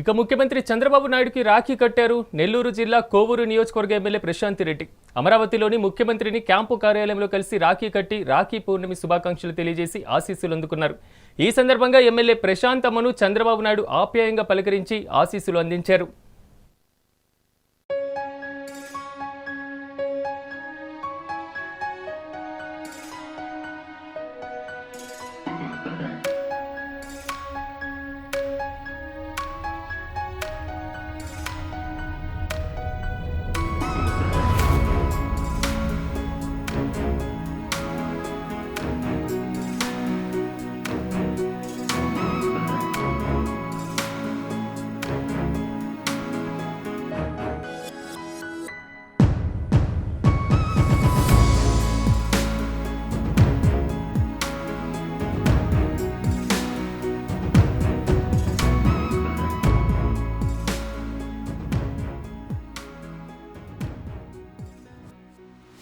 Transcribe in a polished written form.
ఇక ముఖ్యమంత్రి చంద్రబాబు నాయుడుకి రాఖీ కట్టారు నెల్లూరు జిల్లా కోవూరు నియోజకవర్గ ఎమ్మెల్యే ప్రశాంత్ రెడ్డి. అమరావతిలోని ముఖ్యమంత్రిని క్యాంపు కార్యాలయంలో కలిసి రాఖీ కట్టి రాఖీ పౌర్ణమి శుభాకాంక్షలు తెలియజేసి ఆశీస్సులు అందుకున్నారు. ఈ సందర్భంగా ఎమ్మెల్యే ప్రశాంత్ అమ్మను చంద్రబాబు నాయుడు ఆప్యాయంగా పలకరించి ఆశీస్సులు అందించారు.